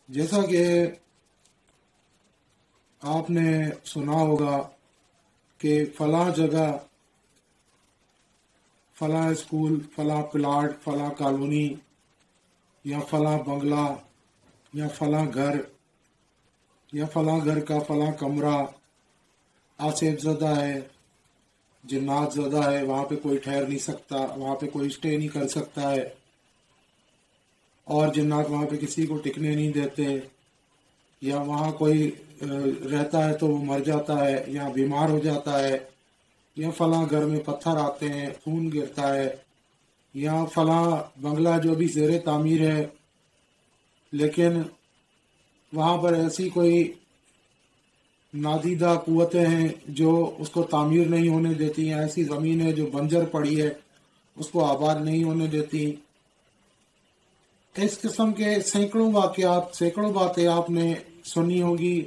جیسا کہ آپ نے سنا ہوگا کہ فلاں جگہ فلاں اسکول، فلاں پلاٹ، فلاں کالونی یا فلاں بنگلہ یا فلاں گھر یا فلاں گھر کا فلاں کمرہ آصف زدہ ہے، جنات زدہ ہے، وہاں پہ کوئی ٹھہر نہیں سکتا، وہاں پہ کوئی اسٹے نہیں کر سکتا ہے، اور جنات وہاں پہ کسی کو ٹکنے نہیں دیتے، یا وہاں کوئی رہتا ہے تو وہ مر جاتا ہے یا بیمار ہو جاتا ہے، یا فلاں گھر میں پتھر آتے ہیں، خون گرتا ہے، یا فلاں بنگلہ جو بھی زیر تعمیر ہے لیکن وہاں پر ایسی کوئی نادیدہ قوتیں ہیں جو اس کو تعمیر نہیں ہونے دیتی ہیں، ایسی زمین ہے جو بنجر پڑی ہے اس کو آباد نہیں ہونے دیتی۔ اس قسم کے سینکڑوں واقعات، سینکڑوں باتیں آپ نے سنی ہوگی،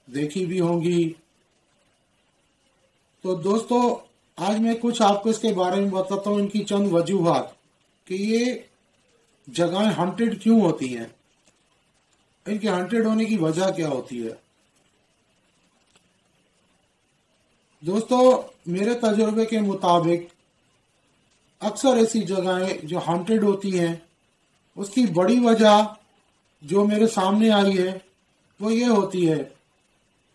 دیکھی بھی ہوں گی۔ تو دوستو، آج میں کچھ آپ کو اس کے بارے میں بتاتا ہوں، ان کی چند وجوہات کہ یہ جگہیں ہانٹیڈ کیوں ہوتی ہیں، ان کے ہانٹیڈ ہونے کی وجہ کیا ہوتی ہے۔ دوستو، میرے تجربے کے مطابق اکثر ایسی جگہیں جو ہانٹیڈ ہوتی ہیں اس کی بڑی وجہ جو میرے سامنے آئی ہے وہ یہ ہوتی ہے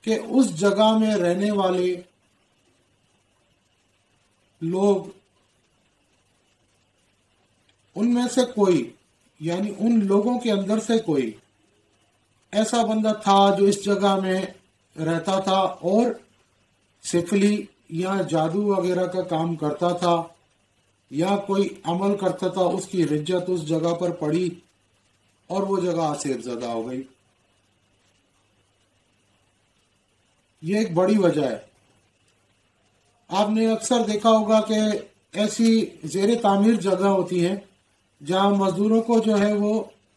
کہ اس جگہ میں رہنے والے لوگ، ان میں سے کوئی، یعنی ان لوگوں کے اندر سے کوئی ایسا بندہ تھا جو اس جگہ میں رہتا تھا اور سفلی یا جادو وغیرہ کا کام کرتا تھا یا کوئی عمل کرتا تھا، اس کی رجت اس جگہ پر پڑی اور وہ جگہ آصف زدہ ہو گئی۔ یہ ایک بڑی وجہ ہے۔ آپ نے اکثر دیکھا ہوگا کہ ایسی زیر تعمیر جگہ ہوتی ہیں جہاں مزدوروں کو جو ہے وہ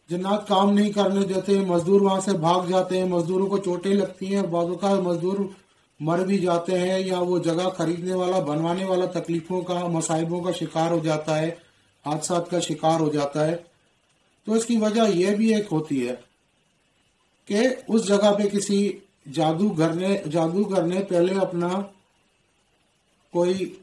جنات کام نہیں کرنے دیتے، مزدور وہاں سے بھاگ جاتے ہیں، مزدوروں کو چوٹیں لگتی ہیں، بعض اوقات مزدور مر بھی جاتے ہیں، یا وہ جگہ خریدنے والا، بنوانے والا تکلیفوں کا، مصائبوں کا شکار ہو جاتا ہے، حادثات کا شکار ہو جاتا ہے۔ تو اس کی وجہ یہ بھی ایک ہوتی ہے کہ اس جگہ پہ کسی جادوگر نے پہلے اپنا کوئی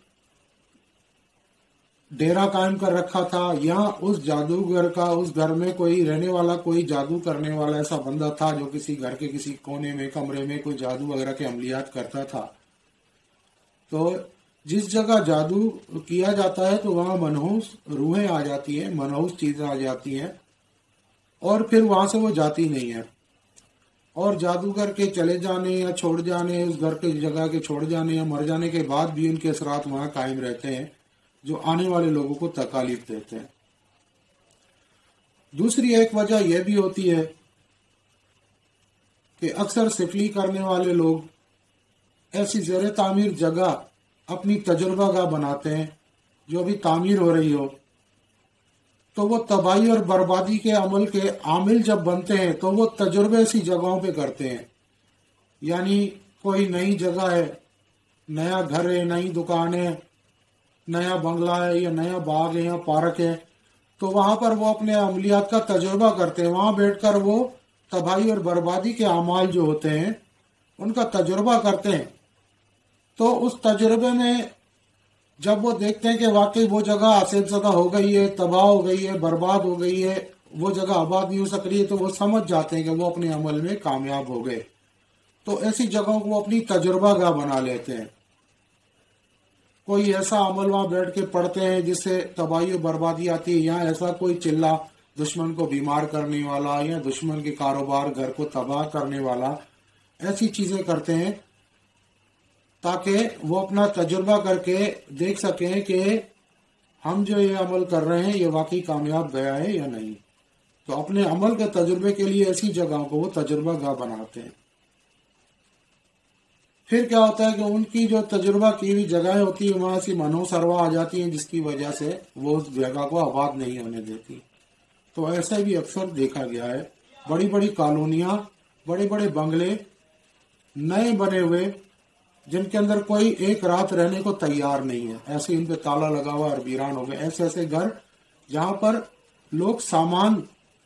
ڈیرا قائم کر رکھا تھا، یا اس جادوگر کا اس گھر میں کوئی رہنے والا، کوئی جادو کرنے والا ایسا بندہ تھا جو کسی گھر کے کسی کونے میں، کمرے میں کوئی جادو وغیرہ کے عملیات کرتا تھا۔ تو جس جگہ جادو کیا جاتا ہے تو وہاں منحوس روحیں آ جاتی ہیں، منحوس چیزیں آ جاتی ہیں، اور پھر وہاں سے وہ جاتی نہیں ہے، اور جادوگر کے چلے جانے یا چھوڑ جانے، اس گھر کے جگہ کے چھوڑ جانے یا مر جانے کے بعد بھی ان کے اثرات وہاں قائم رہتے ہیں جو آنے والے لوگوں کو تکالیف دیتے ہیں۔ دوسری ایک وجہ یہ بھی ہوتی ہے کہ اکثر سفلی کرنے والے لوگ ایسی زیر تعمیر جگہ اپنی تجربہ گاہ بناتے ہیں، جو ابھی تعمیر ہو رہی ہو، تو وہ تباہی اور بربادی کے عمل کے عامل جب بنتے ہیں تو وہ تجربے ایسی جگہوں پہ کرتے ہیں۔ یعنی کوئی نئی جگہ ہے، نیا گھر ہے، نئی دکان ہے، نیا بنگلہ ہے یا نیا باغ ہے یا پارک ہے، تو وہاں پر وہ اپنے عملیات کا تجربہ کرتے ہیں، وہاں بیٹھ کر وہ تباہی اور بربادی کے اعمال جو ہوتے ہیں ان کا تجربہ کرتے ہیں۔ تو اس تجربے میں جب وہ دیکھتے ہیں کہ واقعی وہ جگہ آصف زدہ ہو گئی ہے، تباہ ہو گئی ہے، برباد ہو گئی ہے، وہ جگہ آباد نہیں ہو سک رہی ہے، تو وہ سمجھ جاتے ہیں کہ وہ اپنے عمل میں کامیاب ہو گئے۔ تو ایسی جگہوں کو اپنی تجربہ گاہ بنا لیتے ہیں۔ کوئی ایسا عمل وہاں بیٹھ کے پڑھتے ہیں جس سے تباہی و بربادی آتی ہے، یا ایسا کوئی چلہ دشمن کو بیمار کرنے والا یا دشمن کے کاروبار گھر کو تباہ کرنے والا، ایسی چیزیں کرتے ہیں تاکہ وہ اپنا تجربہ کر کے دیکھ سکیں کہ ہم جو یہ عمل کر رہے ہیں یہ واقعی کامیاب گیا ہے یا نہیں۔ تو اپنے عمل کے تجربے کے لیے ایسی جگہوں کو وہ تجربہ گاہ بناتے ہیں۔ پھر کیا ہوتا ہے کہ ان کی جو تجربہ کی ہوئی جگہیں ہوتی ہیں وہاں سے منحوس ارواح آ جاتی ہیں، جس کی وجہ سے وہ اس جگہ کو آباد نہیں ہونے دیتی۔ تو ایسے بھی اکثر دیکھا گیا ہے، بڑی بڑی کالونیاں، بڑے بڑے بنگلے نئے بنے ہوئے جن کے اندر کوئی ایک رات رہنے کو تیار نہیں ہے، ایسے ان پہ تالا لگا ہوا اور ویران ہو گئے۔ ایسے ایسے گھر جہاں پر لوگ سامان